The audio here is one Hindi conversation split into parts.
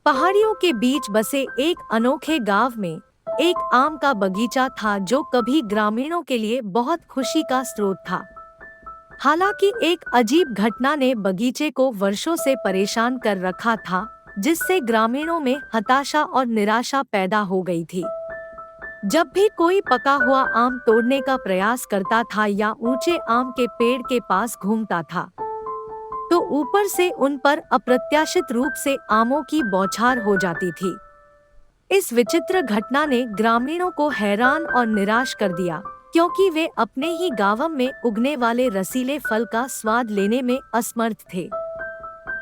पहाड़ियों के बीच बसे एक अनोखे गांव में एक आम का बगीचा था जो कभी ग्रामीणों के लिए बहुत खुशी का स्रोत था। हालांकि एक अजीब घटना ने बगीचे को वर्षों से परेशान कर रखा था, जिससे ग्रामीणों में हताशा और निराशा पैदा हो गई थी। जब भी कोई पका हुआ आम तोड़ने का प्रयास करता था या ऊंचे आम के पेड़ के पास घूमता था, तो ऊपर से उन पर अप्रत्याशित रूप से आमों की बौछार हो जाती थी। इस विचित्र घटना ने ग्रामीणों को हैरान और निराश कर दिया, क्योंकि वे अपने ही गांव में उगने वाले रसीले फल का स्वाद लेने में असमर्थ थे।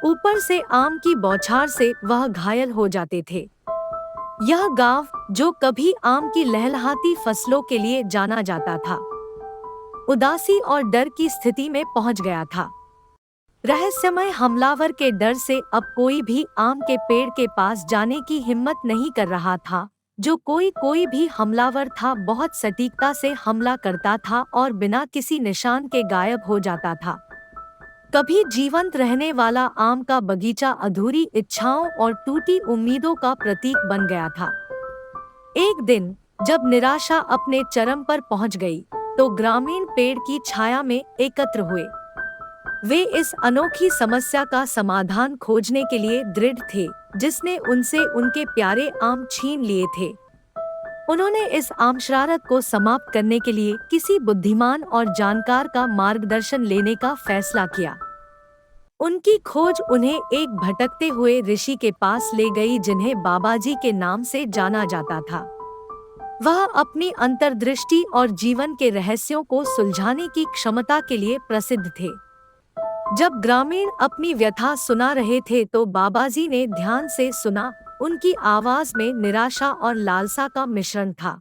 ऊपर से आम की बौछार से वह घायल हो जाते थे। यह गांव, जो कभी आम की लहलहाती फसलों के लिए जाना जाता था, उदासी और डर की स्थिति में पहुंच गया था। रहस्यमय हमलावर के डर से अब कोई भी आम के पेड़ के पास जाने की हिम्मत नहीं कर रहा था। जो कोई भी हमलावर था, बहुत सटीकता से हमला करता था और बिना किसी निशान के गायब हो जाता था। कभी जीवंत रहने वाला आम का बगीचा अधूरी इच्छाओं और टूटी उम्मीदों का प्रतीक बन गया था। एक दिन जब निराशा अपने चरम पर पहुंच गई, तो ग्रामीण पेड़ की छाया में एकत्र हुए। वे इस अनोखी समस्या का समाधान खोजने के लिए दृढ़ थे, जिसने उनसे उनके प्यारे आम छीन लिए थे। उन्होंने इस आम शरारत को समाप्त करने के लिए किसी बुद्धिमान और जानकार का मार्गदर्शन लेने का फैसला किया। उनकी खोज उन्हें एक भटकते हुए ऋषि के पास ले गई, जिन्हें बाबाजी के नाम से जाना जाता था। वह अपनी अंतर्दृष्टि और जीवन के रहस्यों को सुलझाने की क्षमता के लिए प्रसिद्ध थे। जब ग्रामीण अपनी व्यथा सुना रहे थे, तो बाबाजी ने ध्यान से सुना। उनकी आवाज में निराशा और लालसा का मिश्रण था।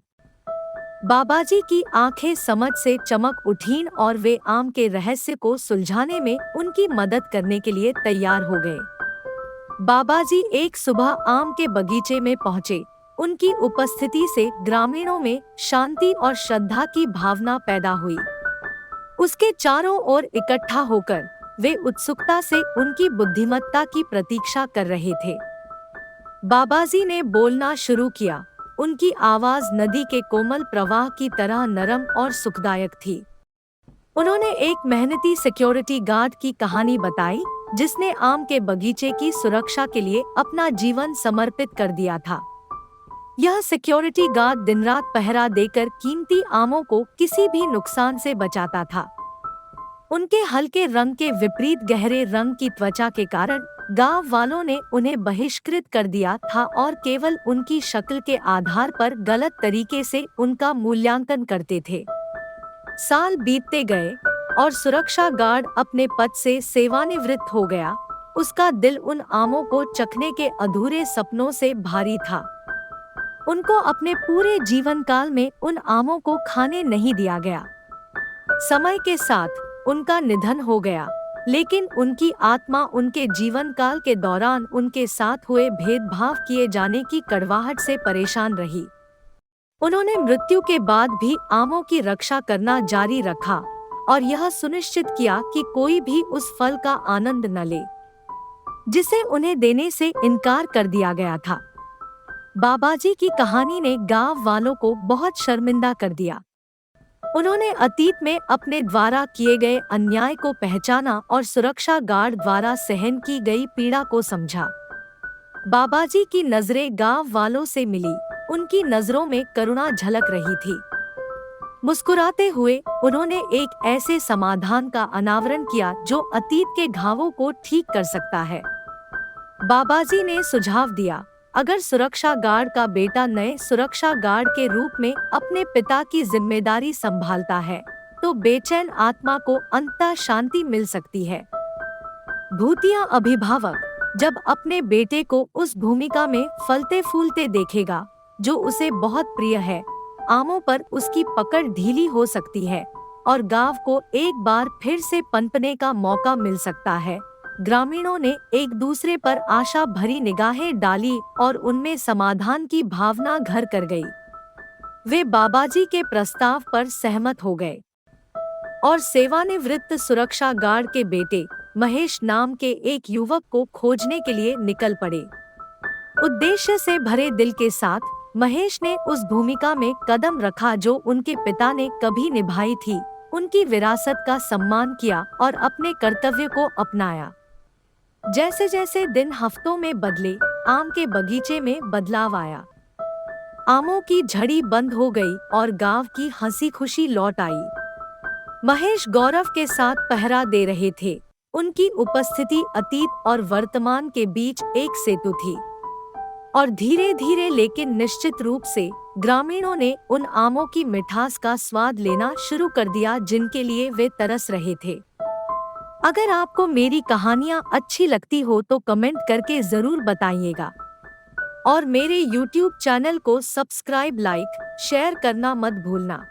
बाबाजी की आंखें समझ से चमक उठीं और वे आम के रहस्य को सुलझाने में उनकी मदद करने के लिए तैयार हो गए। बाबाजी एक सुबह आम के बगीचे में पहुंचे। उनकी उपस्थिति से ग्रामीणों में शांति और श्रद्धा की भावना पैदा हुई। उसके चारों ओर इकट्ठा होकर वे उत्सुकता से उनकी बुद्धिमत्ता की प्रतीक्षा कर रहे थे। बाबाजी ने बोलना शुरू किया। उनकी आवाज नदी के कोमल प्रवाह की तरह नरम और सुखदायक थी। उन्होंने एक मेहनती सिक्योरिटी गार्ड की कहानी बताई, जिसने आम के बगीचे की सुरक्षा के लिए अपना जीवन समर्पित कर दिया था। यह सिक्योरिटी गार्ड दिन रात पहरा देकर कीमती आमों को किसी भी नुकसान से बचाता था। उनके हल्के रंग के विपरीत गहरे रंग की त्वचा के कारण गांव वालों ने उन्हें बहिष्कृत कर दिया था और केवल उनकी शक्ल के आधार पर गलत तरीके से उनका मूल्यांकन करते थे। साल बीतते गए और सुरक्षा गार्ड अपने पद से सेवानिवृत्त हो गया। उसका दिल उन आमों को चखने के अधूरे सपनों से भारी था। उनको अपने पूरे जीवन काल में उन आमों को खाने नहीं दिया गया। समय के साथ उनका निधन हो गया, लेकिन उनकी आत्मा उनके जीवन काल के दौरान उनके साथ हुए भेदभाव किए जाने की कड़वाहट से परेशान रही। उन्होंने मृत्यु के बाद भी आमों की रक्षा करना जारी रखा और यह सुनिश्चित किया कि कोई भी उस फल का आनंद न ले, जिसे उन्हें देने से इनकार कर दिया गया था। बाबाजी की कहानी ने गांव वालों को बहुत शर्मिंदा कर दिया। उन्होंने अतीत में अपने द्वारा किए गए अन्याय को पहचाना और सुरक्षा गार्ड द्वारा सहन की गई पीड़ा को समझा। बाबाजी की नजरें गांव वालों से मिली। उनकी नजरों में करुणा झलक रही थी। मुस्कुराते हुए उन्होंने एक ऐसे समाधान का अनावरण किया जो अतीत के घावों को ठीक कर सकता है। बाबाजी ने सुझाव दिया, अगर सुरक्षा गार्ड का बेटा नए सुरक्षा गार्ड के रूप में अपने पिता की जिम्मेदारी संभालता है, तो बेचैन आत्मा को अंततः शांति मिल सकती है। भूतिया अभिभावक जब अपने बेटे को उस भूमिका में फलते फूलते देखेगा जो उसे बहुत प्रिय है, आमों पर उसकी पकड़ ढीली हो सकती है और गांव को एक बार फिर से पनपने का मौका मिल सकता है। ग्रामीणों ने एक दूसरे पर आशा भरी निगाहें डाली और उनमें समाधान की भावना घर कर गई। वे बाबाजी के प्रस्ताव पर सहमत हो गए और सेवानिवृत्त सुरक्षा गार्ड के बेटे महेश नाम के एक युवक को खोजने के लिए निकल पड़े। उद्देश्य से भरे दिल के साथ महेश ने उस भूमिका में कदम रखा जो उनके पिता ने कभी निभाई थी। उनकी विरासत का सम्मान किया और अपने कर्तव्य को अपनाया। जैसे जैसे दिन हफ्तों में बदले, आम के बगीचे में बदलाव आया। आमों की झड़ी बंद हो गई और गांव की हंसी खुशी लौट आई। महेश गौरव के साथ पहरा दे रहे थे। उनकी उपस्थिति अतीत और वर्तमान के बीच एक सेतु थी। और धीरे धीरे लेकिन निश्चित रूप से ग्रामीणों ने उन आमों की मिठास का स्वाद लेना शुरू कर दिया जिनके लिए वे तरस रहे थे। अगर आपको मेरी कहानियाँ अच्छी लगती हो तो कमेंट करके जरूर बताइएगा और मेरे YouTube चैनल को सब्सक्राइब, लाइक, शेयर करना मत भूलना।